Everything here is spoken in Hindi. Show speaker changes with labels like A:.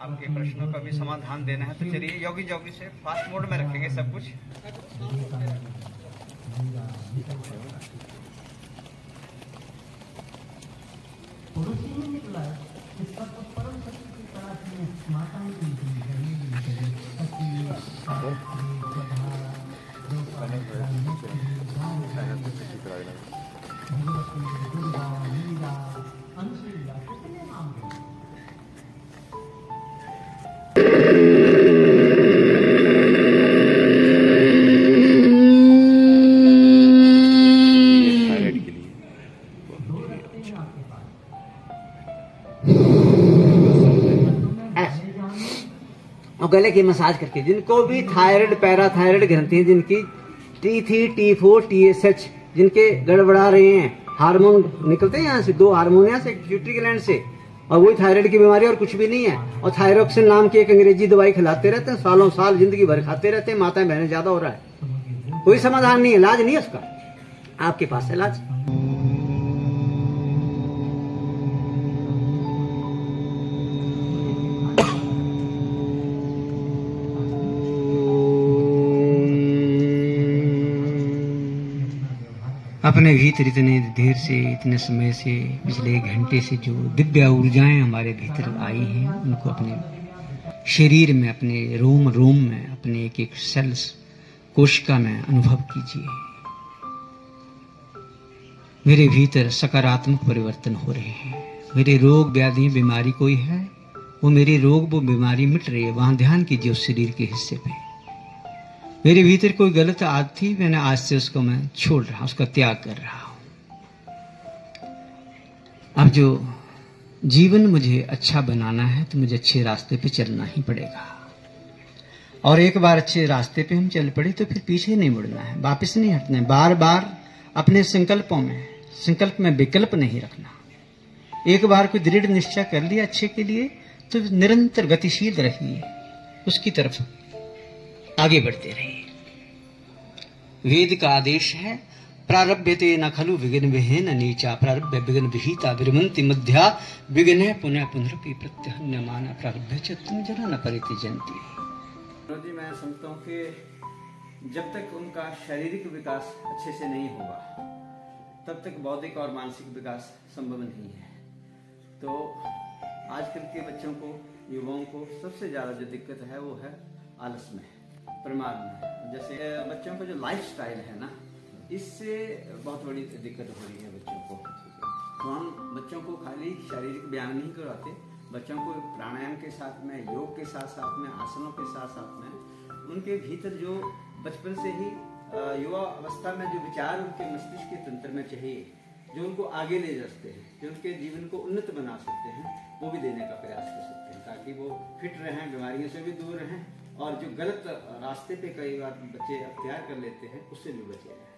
A: आपके प्रश्नों का भी समाधान देना है। तो चलिए योगी जोगी से फास्ट मोड में रखेंगे सब कुछ।
B: और गले की मसाज करके जिनको भी थायराइड पैराथायराइड ग्रंथि जिनकी T3 T4 TSH जिनके गड़बड़ा रहे हैं, हार्मोन निकलते हैं यहाँ से, दो हार्मोन यहाँ से पिट्यूटरी ग्लैंड से, और वही थायराइड की बीमारी और कुछ भी नहीं है। और थायरोक्सिन नाम की एक अंग्रेजी दवाई खिलाते रहते हैं, सालों साल जिंदगी भर खाते रहते हैं, माताएं बहनें ज्यादा हो रहा है, कोई समाधान नहीं है, इलाज नहीं है उसका। आपके पास है इलाज। अपने भीतर इतने देर से, इतने समय से, पिछले 1 घंटे से जो दिव्य ऊर्जाएं हमारे भीतर आई हैं, उनको अपने शरीर में, अपने रोम रोम में, अपने एक एक सेल्स कोशिका में अनुभव कीजिए। मेरे भीतर सकारात्मक परिवर्तन हो रहे हैं। मेरे रोग व्याधि बीमारी कोई है, वो मेरे रोग वो बीमारी मिट रही है। वहां ध्यान कीजिए उस शरीर के हिस्से पे। मेरे भीतर कोई गलत आदत थी, मैंने आज से उसको मैं छोड़ रहा हूं, उसका त्याग कर रहा हूं। अब जो जीवन मुझे अच्छा बनाना है तो मुझे अच्छे रास्ते पे चलना ही पड़ेगा। और एक बार अच्छे रास्ते पे हम चल पड़े तो फिर पीछे नहीं मुड़ना है, वापस नहीं हटना है। बार बार अपने संकल्प में विकल्प नहीं रखना। एक बार कोई दृढ़ निश्चय कर लिया अच्छे के लिए तो निरंतर गतिशील रहिए, उसकी तरफ आगे बढ़ते रहिए। वेद का आदेश है, प्रारभ्यते न खलु विघ्न विहीन नीचा, प्रारभ्य विघ्न विहिता विरमन्ति मध्या, विघ्न पुनः पुनरपि प्रत्यहन्यमाना, प्रारभ्य च तुम जना न परित्यजन्ति।
A: जी मैं समझता हूँ कि जब तक उनका शारीरिक विकास अच्छे से नहीं होगा तब तक बौद्धिक और मानसिक विकास संभव नहीं है। तो आजकल के बच्चों को, युवाओं को सबसे ज्यादा जो दिक्कत है वो है आलस में, प्रमाद में। जैसे बच्चों का जो लाइफस्टाइल है ना, इससे बहुत बड़ी दिक्कत हो रही है बच्चों को। तो हम बच्चों को खाली शारीरिक व्यायाम नहीं करवाते, बच्चों को प्राणायाम के साथ में, योग के साथ साथ में, आसनों के साथ साथ में उनके भीतर जो बचपन से ही युवा अवस्था में जो विचार उनके मस्तिष्क के तंत्र में चाहिए, जो उनको आगे ले जा सकते हैं, जो उनके जीवन को उन्नत बना सकते हैं, वो भी देने का प्रयास कर सकते हैं, ताकि वो फिट रहें, बीमारियों से भी दूर रहें, और जो गलत रास्ते पे कई बार बच्चे अख्तियार कर लेते हैं उससे भी बचे रहें।